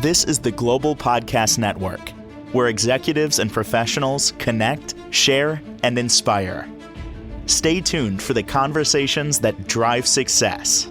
This is the Global Podcast Network, where executives and professionals connect, share, and inspire. Stay tuned for the conversations that drive success.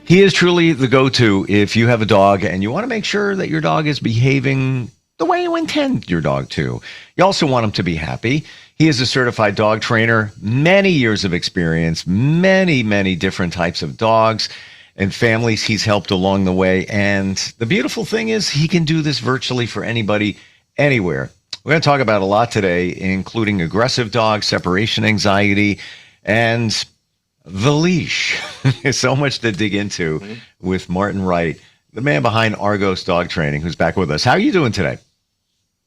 He is truly the go-to if you have a dog and you want to make sure that your dog is behaving the way you intend your dog to. You also want him to be happy. He is a certified dog trainer, many years of experience, many different types of dogs and families he's helped along the way. And the beautiful thing is he can do this virtually for anybody, anywhere. We're going to talk about a lot today, including aggressive dogs, separation anxiety, and the leash. There's so much to dig into with Martin Wright, the man behind Argos Dog Training, who's back with us. How are you doing today?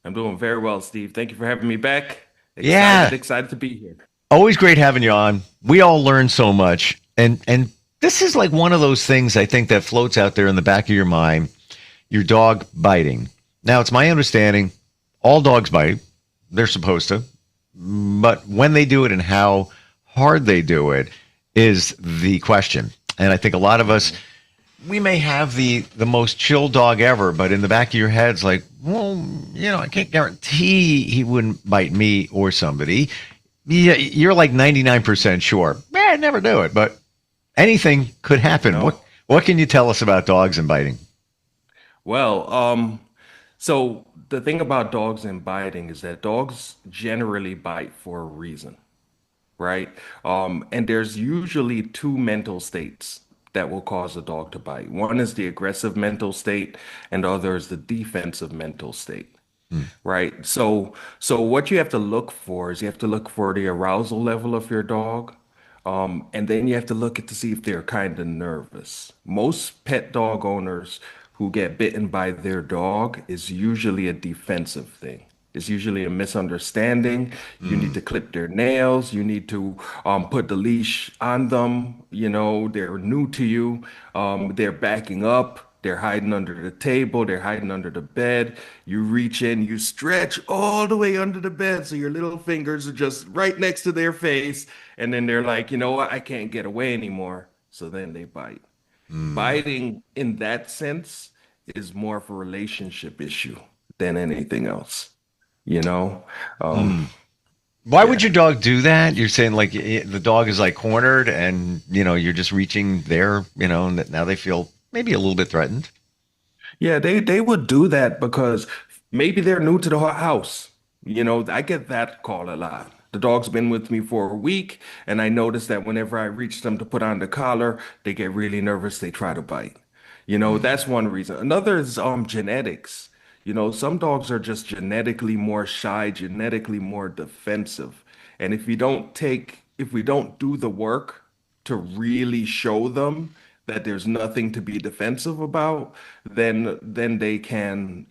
I'm doing very well, Steve. Thank you for having me back. Excited to be here. Always great having you on. We all learn so much. And this is like one of those things I think that floats out there in the back of your mind, your dog biting. Now, it's my understanding all dogs bite. They're supposed to. But when they do it and how hard they do it is the question. And I think a lot of us, we may have the most chill dog ever, but in the back of your head's like, well, I can't guarantee he wouldn't bite me or somebody. Yeah, you're like 99% sure. I'd never do it, but anything could happen. No. What can you tell us about dogs and biting? Well, so the thing about dogs and biting is that dogs generally bite for a reason, right? And there's usually two mental states that will cause a dog to bite. One is the aggressive mental state, and the other is the defensive mental state, right? So what you have to look for is you have to look for the arousal level of your dog, and then you have to look at to see if they're kind of nervous. Most pet dog owners who get bitten by their dog is usually a defensive thing. It's usually a misunderstanding. You need to clip their nails. You need to put the leash on them. They're new to you. They're backing up. They're hiding under the table. They're hiding under the bed. You reach in, you stretch all the way under the bed so your little fingers are just right next to their face. And then they're like, you know what? I can't get away anymore. So then they bite. Biting in that sense is more of a relationship issue than anything else. Why would your dog do that? You're saying like the dog is like cornered and, you're just reaching there, and now they feel maybe a little bit threatened. Yeah, they would do that because maybe they're new to the house. I get that call a lot. The dog's been with me for a week, and I notice that whenever I reach them to put on the collar, they get really nervous. They try to bite. That's one reason. Another is genetics. Some dogs are just genetically more shy, genetically more defensive. And if we don't do the work to really show them that there's nothing to be defensive about, then they can,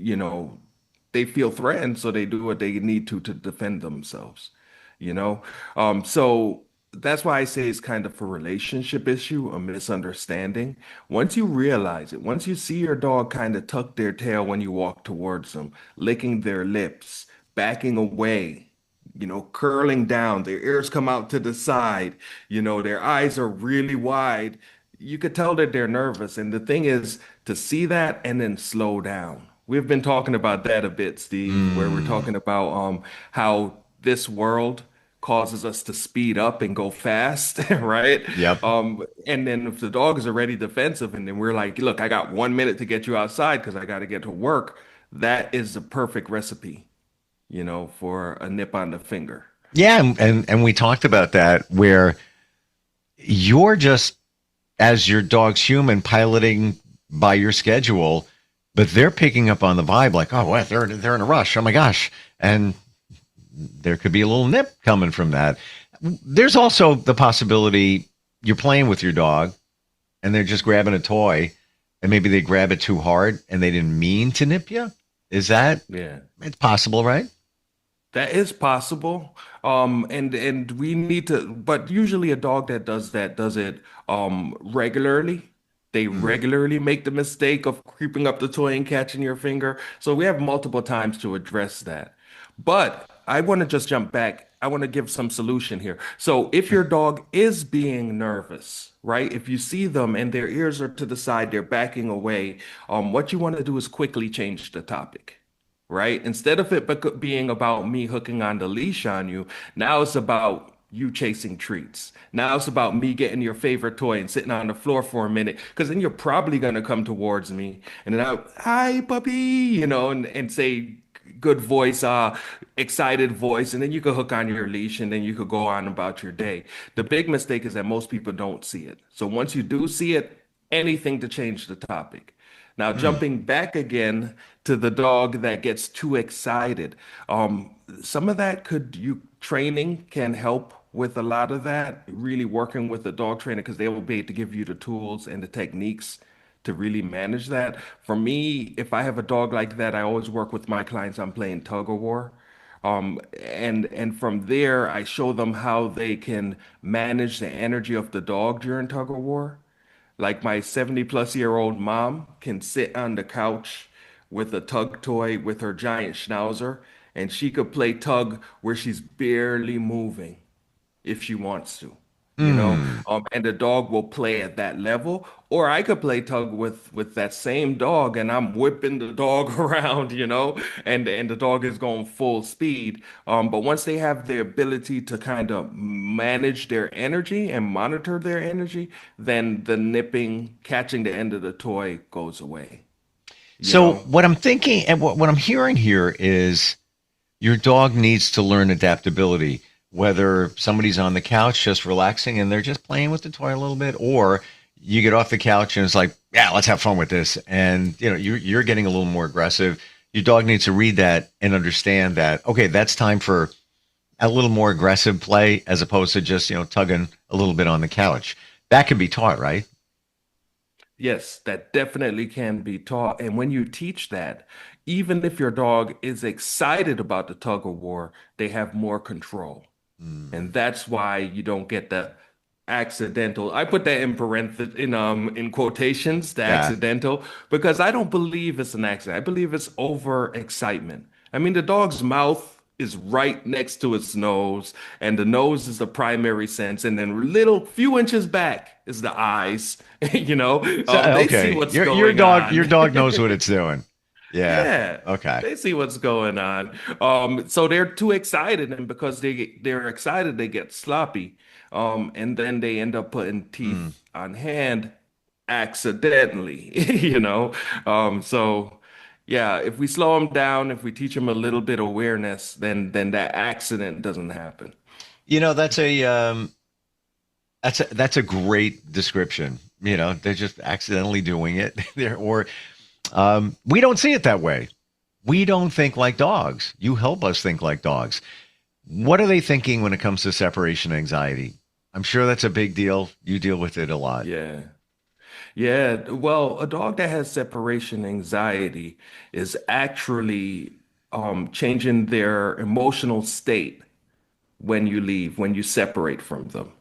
they feel threatened, so they do what they need to defend themselves, So that's why I say it's kind of a relationship issue, a misunderstanding. Once you realize it, once you see your dog kind of tuck their tail when you walk towards them, licking their lips, backing away, curling down, their ears come out to the side, their eyes are really wide, you could tell that they're nervous. And the thing is to see that and then slow down. We've been talking about that a bit, Steve, where we're talking about how this world causes us to speed up and go fast, right? Yep. And then if the dog is already defensive and then we're like, look, I got 1 minute to get you outside because I got to get to work, that is the perfect recipe, for a nip on the finger. Yeah, and we talked about that where you're just, as your dog's human, piloting by your schedule, but they're picking up on the vibe like, oh, what? They're in a rush. Oh my gosh. And there could be a little nip coming from that. There's also the possibility you're playing with your dog and they're just grabbing a toy and maybe they grab it too hard and they didn't mean to nip you. Is that? Yeah. It's possible, right? That is possible. And we need to, but usually a dog that does it regularly. They regularly make the mistake of creeping up the toy and catching your finger. So we have multiple times to address that. But I want to just jump back I want to give some solution here. So if your dog is being nervous, right? If you see them and their ears are to the side, they're backing away, what you want to do is quickly change the topic. Right? Instead of it being about me hooking on the leash on you, now it's about you chasing treats. Now it's about me getting your favorite toy and sitting on the floor for a minute, because then you're probably gonna come towards me and then hi puppy, and say good voice, excited voice, and then you could hook on your leash and then you could go on about your day. The big mistake is that most people don't see it. So once you do see it, anything to change the topic. Now, Mm. jumping back again to the dog that gets too excited, some of that could you training can help with a lot of that. Really working with the dog trainer because they will be able to give you the tools and the techniques to really manage that. For me, if I have a dog like that, I always work with my clients on playing tug of war. And from there, I show them how they can manage the energy of the dog during tug of war. Like my 70-plus-year-old mom can sit on the couch with a tug toy with her giant schnauzer, and she could play tug where she's barely moving if she wants to, you know. Mm. And the dog will play at that level, or I could play tug with that same dog, and I'm whipping the dog around, and the dog is going full speed. But once they have the ability to kind of manage their energy and monitor their energy, then the nipping, catching the end of the toy goes away, you So know. what I'm thinking and what I'm hearing here is your dog needs to learn adaptability, whether somebody's on the couch just relaxing and they're just playing with the toy a little bit, or you get off the couch and it's like, yeah, let's have fun with this. And you're getting a little more aggressive. Your dog needs to read that and understand that, okay, that's time for a little more aggressive play as opposed to just, tugging a little bit on the couch. That can be taught, right? Yes, that definitely can be taught. And when you teach that, even if your dog is excited about the tug of war, they have more control. Mm. And that's why you don't get the accidental. I put that in parentheses in quotations, the Yeah. accidental, because I don't believe it's an accident. I believe it's overexcitement. I mean, the dog's mouth is right next to its nose, and the nose is the primary sense, and then little few inches back is the eyes. So, They see okay. what's Your going dog, your on. dog knows what it's doing. Yeah. Yeah, Okay. they see what's going on. So they're too excited, and because they're excited, they get sloppy. And then they end up putting Mm. teeth on hand accidentally, So yeah, if we slow them down, if we teach them a little bit of awareness, then that accident doesn't happen. That's a great description. They're just accidentally doing it. We don't see it that way. We don't think like dogs. You help us think like dogs. What are they thinking when it comes to separation anxiety? I'm sure that's a big deal. You deal with it a lot. Yeah. Yeah, well, a dog that has separation anxiety is actually changing their emotional state when you leave, when you separate from them.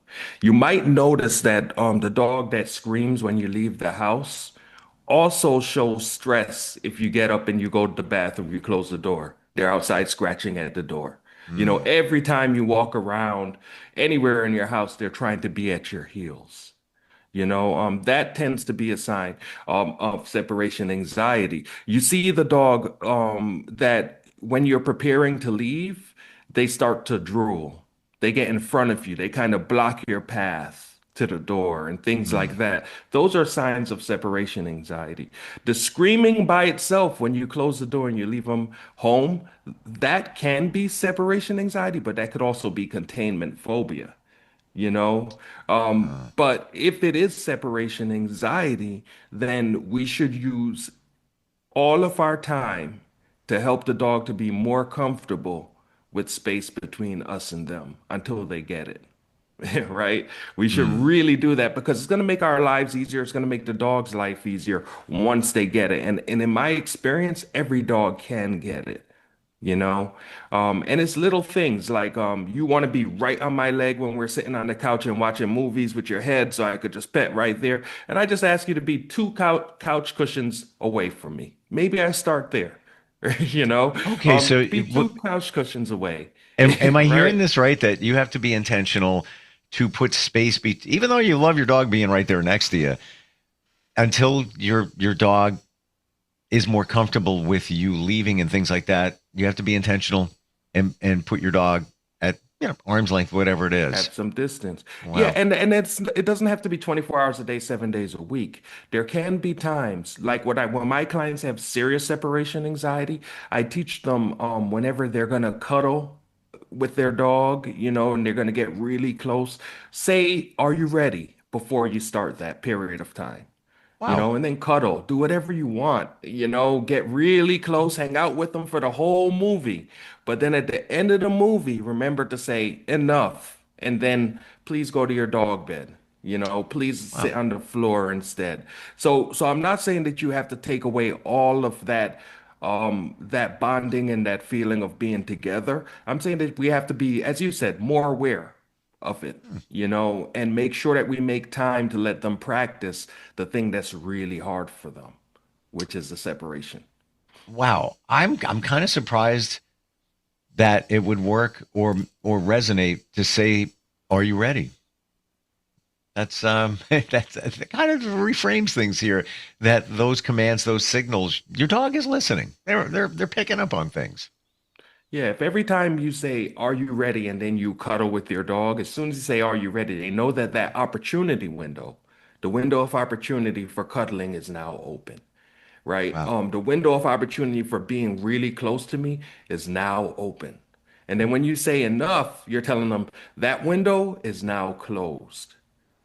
You might notice that the dog that screams when you leave the house also shows stress if you get up and you go to the bathroom, you close the door. They're outside scratching at the door. Mm. Every time you walk around anywhere in your house, they're trying to be at your heels. That tends to be a sign of separation anxiety. You see the dog that when you're preparing to leave, they start to drool. They get in front of you. They kind of block your path to the door and things Mm. like that. Those are signs of separation anxiety. The screaming by itself when you close the door and you leave them home, that can be separation anxiety, but that could also be containment phobia you know Uh, but if it is separation anxiety, then we should use all of our time to help the dog to be more comfortable with space between us and them until they get it. Right? We should mm. really do that because it's going to make our lives easier. It's going to make the dog's life easier once they get it. And in my experience, every dog can get it you know and it's little things like you want to be right on my leg when we're sitting on the couch and watching movies with your head so I could just pet right there, and I just ask you to be two couch cushions away from me. Maybe I start there. you know Okay, so be two couch cushions away, Am I hearing right? this right? That you have to be intentional to put space, even though you love your dog being right there next to you, until your dog is more comfortable with you leaving and things like that. You have to be intentional and put your dog at arm's length, whatever it is. At some distance. Yeah, Wow. and it doesn't have to be 24 hours a day, 7 days a week. There can be times like when my clients have serious separation anxiety, I teach them whenever they're gonna cuddle with their dog, and they're gonna get really close, say, "Are you ready?" before you start that period of time. Wow. And then cuddle, do whatever you want, get really close, hang out with them for the whole movie. But then at the end of the movie, remember to say enough. And then please go to your dog bed. Please sit Wow. on the floor instead. So I'm not saying that you have to take away all of that bonding and that feeling of being together. I'm saying that we have to be, as you said, more aware of it, and make sure that we make time to let them practice the thing that's really hard for them, which is the separation. Wow. I'm kind of surprised that it would work or resonate to say, "Are you ready?" That's that kind of reframes things here. That those commands, those signals, your dog is listening. They're picking up on things. Yeah, if every time you say, "Are you ready?" and then you cuddle with your dog, as soon as you say, "Are you ready?" they know that opportunity window, the window of opportunity for cuddling is now open, right? Wow. The window of opportunity for being really close to me is now open. And then when you say enough, you're telling them that window is now closed.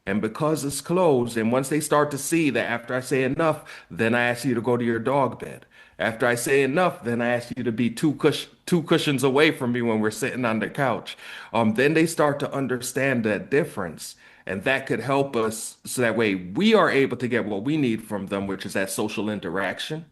And because it's closed, and once they start to see that after I say enough, then I ask you to go to your dog bed. After I say enough, then I ask you to be two cushions away from me when we're sitting on the couch. Then they start to understand that difference. And that could help us so that way we are able to get what we need from them, which is that social interaction.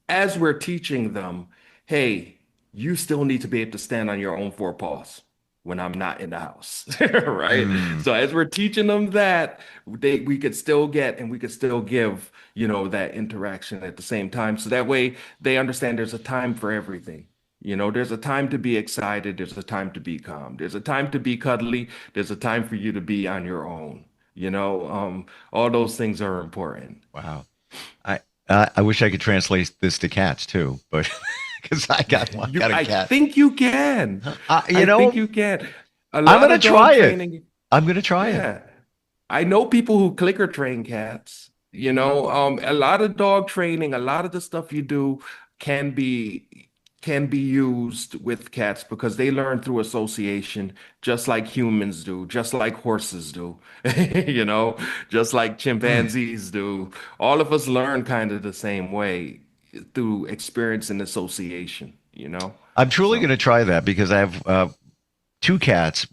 As we're teaching them, hey, you still need to be able to stand on your own four paws when I'm not in the house, right? Mm. So as we're teaching them that, we could still get and we could still give, that interaction at the same time. So that way they understand there's a time for everything. There's a time to be excited, there's a time to be calm, there's a time to be cuddly, there's a time for you to be on your own. All those things are important. Wow. I wish I could translate this to cats too, but because got a I cat. think you can. You I think know, you can. A I'm lot gonna of dog try it. training. I'm gonna try it. Yeah. I know people who clicker train cats. A lot of dog training, a lot of the stuff you do can be can be used with cats because they learn through association, just like humans do, just like horses do, you know, just like Hmm. chimpanzees do. All of us learn kind of the same way through experience and association. I'm truly So, gonna try that because I have two cats.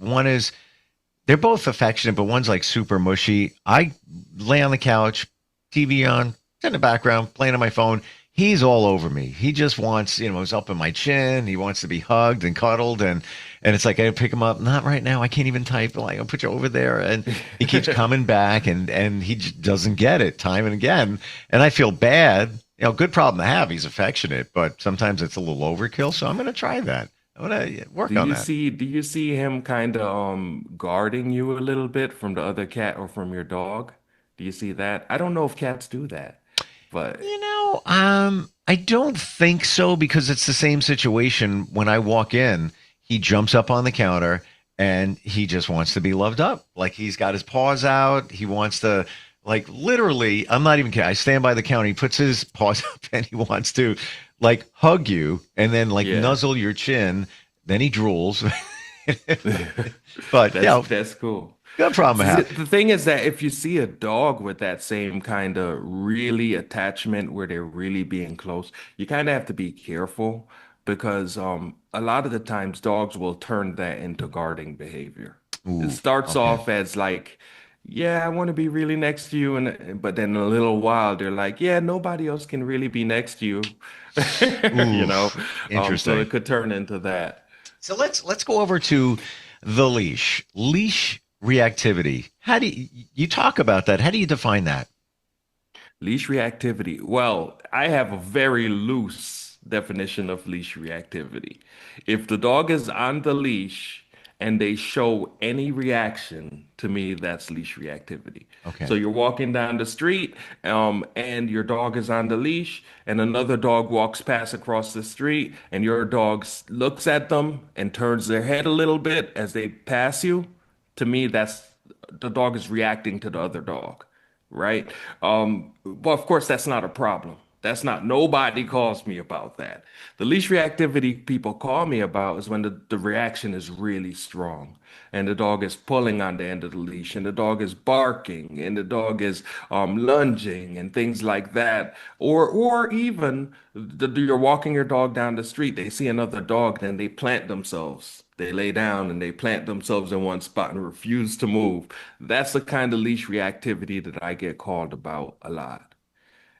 They're both affectionate, but one's like super mushy. I lay on the couch, TV on, in the background, playing on my phone. He's all over me. He just wants, he's up in my chin. He wants to be hugged and cuddled, and it's like I pick him up. Not right now. I can't even type. Like I'll put you over there, and he keeps coming back, and he doesn't get it time and again, and I feel bad. Good problem to have. He's affectionate, but sometimes it's a little overkill. So I'm going to try that. I'm going to do work on you that. see do you see him kind of guarding you a little bit from the other cat or from your dog? Do you see that? I don't know if cats do that, but I don't think so because it's the same situation. When I walk in, he jumps up on the counter and he just wants to be loved up. Like he's got his paws out. He wants to, like, literally, I'm not even kidding. I stand by the counter. He puts his paws up and he wants to, like, hug you and then, like, yeah. nuzzle your chin. Then he drools. But, That's cool. good problem to have. The thing is that if you see a dog with that same kind of really attachment where they're really being close, you kind of have to be careful because a lot of the times dogs will turn that into guarding behavior. It Ooh, starts okay. off as like, yeah, I want to be really next to you, but then in a little while they're like, yeah, nobody else can really be next to you, you know. Oof. So Interesting. it could turn into that. So let's go over to the leash reactivity. How do you talk about that? How do you define that? Leash reactivity. Well, I have a very loose definition of leash reactivity. If the dog is on the leash and they show any reaction, to me, that's leash reactivity. So Okay. you're walking down the street, and your dog is on the leash, and another dog walks past across the street, and your dog looks at them and turns their head a little bit as they pass you. To me, that's the dog is reacting to the other dog, right? Well, of course, that's not a problem. That's not, nobody calls me about that. The leash reactivity people call me about is when the reaction is really strong and the dog is pulling on the end of the leash and the dog is barking and the dog is lunging and things like that. Or even you're walking your dog down the street, they see another dog, then they plant themselves. They lay down and they plant themselves in one spot and refuse to move. That's the kind of leash reactivity that I get called about a lot.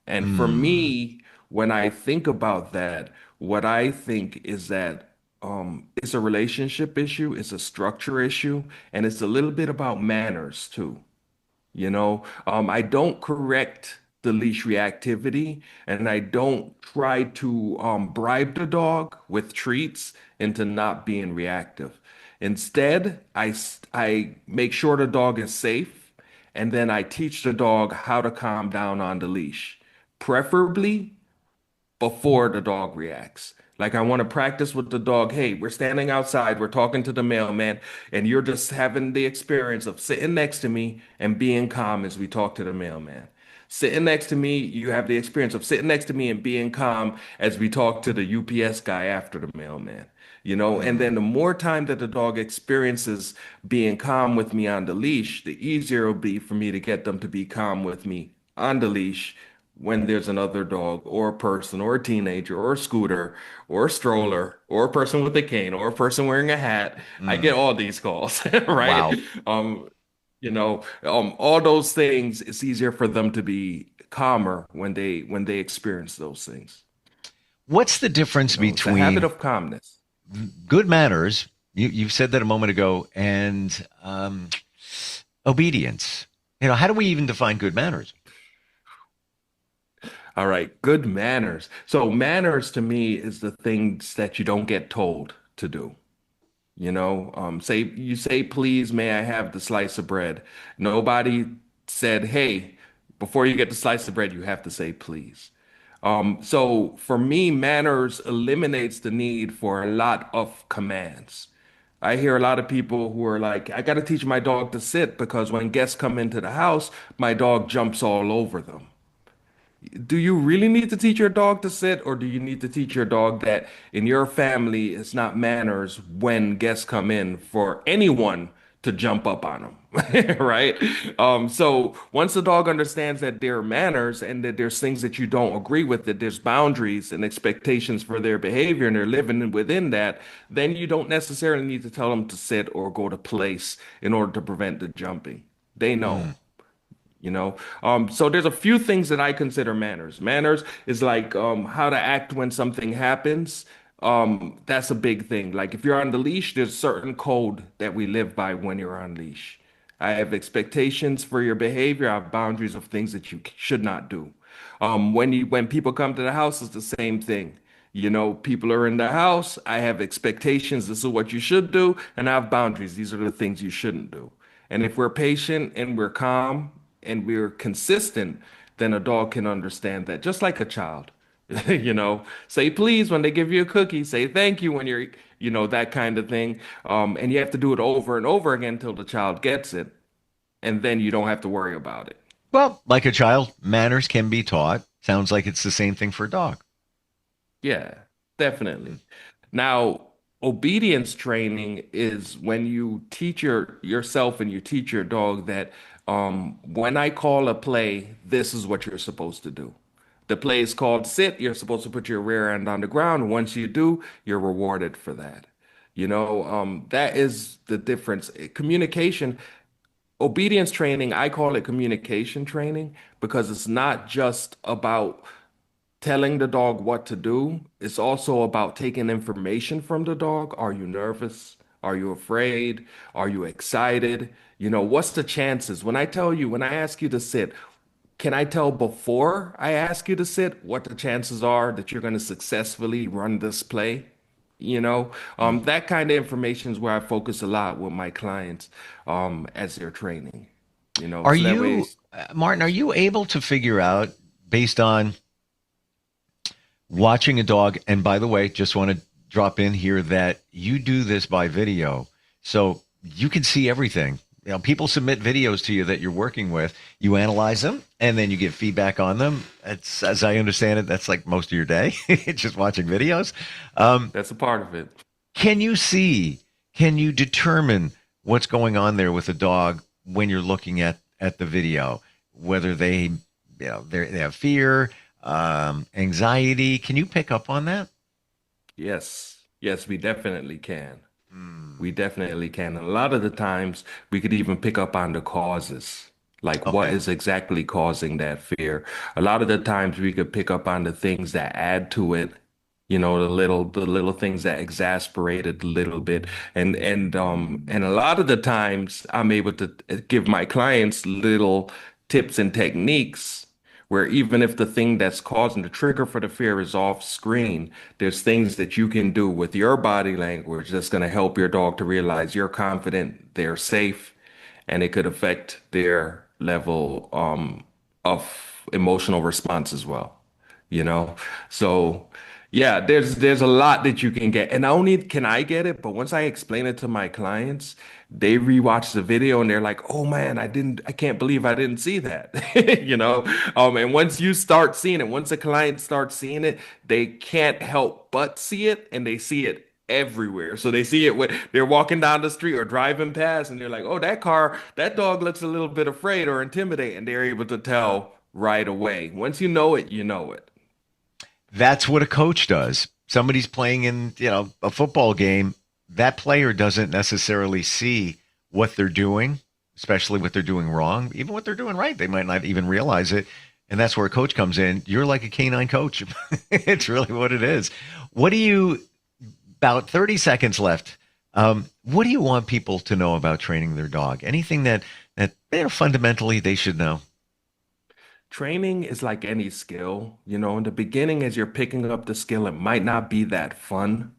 And for Hmm. me, when I think about that, what I think is that it's a relationship issue, it's a structure issue, and it's a little bit about manners too. I don't correct the leash reactivity, and I don't try to bribe the dog with treats into not being reactive. Instead, I make sure the dog is safe, and then I teach the dog how to calm down on the leash, preferably before the dog reacts. Like I want to practice with the dog. Hey, we're standing outside, we're talking to the mailman, and you're just having the experience of sitting next to me and being calm as we talk to the mailman. Sitting next to me, you have the experience of sitting next to me and being calm as we talk to the UPS guy after the mailman. And then the Hmm. more time that the dog experiences being calm with me on the leash, the easier it'll be for me to get them to be calm with me on the leash when there's another dog or a person or a teenager or a scooter or a stroller or a person with a cane or a person wearing a hat. I Hmm. get all these calls, right? Wow. Um, all those things, it's easier for them to be calmer when they experience those things. What's the difference It's a habit between of calmness. good manners? You've said that a moment ago, and obedience. How do we even define good manners? All right, good manners. So manners to me is the things that you don't get told to do. Say, please, may I have the slice of bread? Nobody said, hey, before you get the slice of bread, you have to say please. So for me, manners eliminates the need for a lot of commands. I hear a lot of people who are like, I got to teach my dog to sit because when guests come into the house, my dog jumps all over them. Do you really need to teach your dog to sit, or do you need to teach your dog that in your family it's not manners when guests come in for anyone to jump up on them, right? So once the dog understands that there are manners and that there's things that you don't agree with, that there's boundaries and expectations for their behavior, and they're living within that, then you don't necessarily need to tell them to sit or go to place in order to prevent the jumping. They know. Hmm. So there's a few things that I consider manners. Manners is like how to act when something happens. That's a big thing. Like if you're on the leash, there's certain code that we live by when you're on leash. I have expectations for your behavior. I have boundaries of things that you should not do. When people come to the house, it's the same thing. People are in the house. I have expectations. This is what you should do, and I have boundaries. These are the things you shouldn't do. And if we're patient and we're calm and we're consistent, then a dog can understand that, just like a child. Say please when they give you a cookie, say thank you when that kind of thing. And you have to do it over and over again until the child gets it, and then you don't have to worry about it. Well, like a child, manners can be taught. Sounds like it's the same thing for a dog. Yeah, definitely. Now, obedience training is when you teach yourself and you teach your dog that when I call a play, this is what you're supposed to do. The play is called sit. You're supposed to put your rear end on the ground. Once you do, you're rewarded for that. That is the difference. Communication, obedience training, I call it communication training because it's not just about telling the dog what to do. It's also about taking information from the dog. Are you nervous? Are you afraid? Are you excited? What's the chances? When I ask you to sit, can I tell before I ask you to sit what the chances are that you're going to successfully run this play? That kind of information is where I focus a lot with my clients as they're training, Are so that way. you, Martin, are you able to figure out based on watching a dog? And by the way, just want to drop in here that you do this by video. So you can see everything. People submit videos to you that you're working with. You analyze them, and then you give feedback on them. It's, as I understand it, that's like most of your day, just watching videos. That's a part of it. Can you determine what's going on there with a dog when you're looking at the video, whether they have fear, anxiety? Can you pick up on that? Yes, we definitely can. We definitely can. And a lot of the times we could even pick up on the causes, like what Okay. is exactly causing that fear. A lot of the times we could pick up on the things that add to it, the little things that exasperate it a little bit. And a lot of the times I'm able to give my clients little tips and techniques where even if the thing that's causing the trigger for the fear is off screen, there's things that you can do with your body language that's going to help your dog to realize you're confident, they're safe, and it could affect their level of emotional response as well. You know? So yeah, there's a lot that you can get. And not only can I get it, but once I explain it to my clients, they rewatch the video and they're like, "Oh man, I can't believe I didn't see that." You know? And once you start seeing it, once a client starts seeing it, they can't help but see it, and they see it everywhere. So they see it when they're walking down the street or driving past, and they're like, "Oh, that dog looks a little bit afraid or intimidated," and they're able to tell right away. Once you know it, you know it. That's what a coach does. Somebody's playing in, a football game. That player doesn't necessarily see what they're doing, especially what they're doing wrong. Even what they're doing right, they might not even realize it. And that's where a coach comes in. You're like a canine coach. It's really what it is. About 30 seconds left. What do you want people to know about training their dog? Anything that fundamentally they should know? Training is like any skill, in the beginning, as you're picking up the skill, it might not be that fun.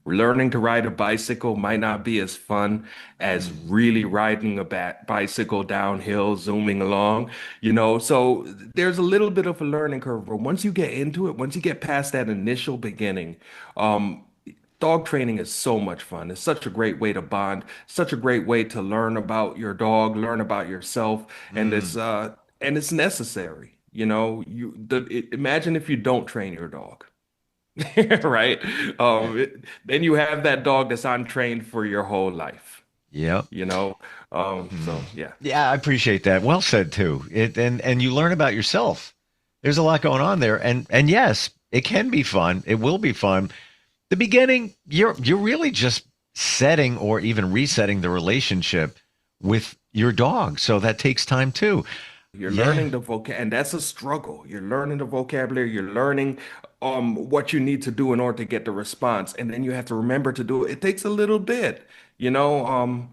Learning to ride a bicycle might not be as fun as really riding a bicycle downhill, zooming along, So there's a little bit of a learning curve, but once you get into it, once you get past that initial beginning, um, dog training is so much fun. It's such a great way to bond, such a great way to learn about your dog, learn about yourself, and Mm, it's necessary. Imagine if you don't train your dog, right? Then you have that dog that's untrained for your whole life, yep. you know? So Mm. yeah. Yeah, I appreciate that. Well said too. And you learn about yourself. There's a lot going on there. And yes, it can be fun. It will be fun. The beginning, you're really just setting or even resetting the relationship with your dog. So that takes time too. You're Yeah. learning the and that's a struggle. You're learning the vocabulary, you're learning what you need to do in order to get the response, and then you have to remember to do it. It takes a little bit, you know,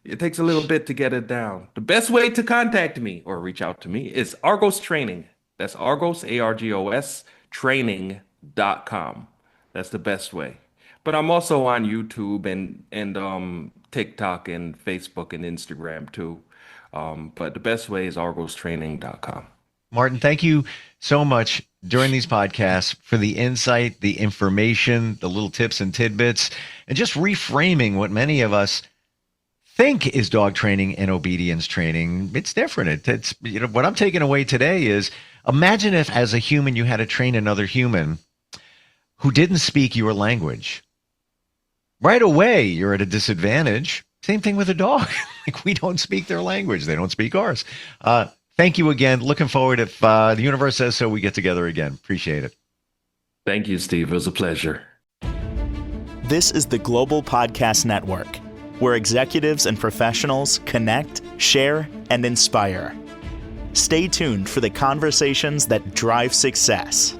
it takes a little bit to get it down. The best way to contact me or reach out to me is Argos Training. That's Argos, Argos, training.com. That's the best way. But I'm also on YouTube and TikTok and Facebook and Instagram too. But the best way is argostraining.com. Martin, thank you so much during these podcasts for the insight, the information, the little tips and tidbits, and just reframing what many of us think is dog training and obedience training. It's different. It's what I'm taking away today is imagine if as a human you had to train another human who didn't speak your language. Right away, you're at a disadvantage. Same thing with a dog. Like we don't speak their language. They don't speak ours. Thank you again. Looking forward if the universe says so, we get together again. Appreciate it. Thank you, Steve. It was a pleasure. This is the Global Podcast Network, where executives and professionals connect, share, and inspire. Stay tuned for the conversations that drive success.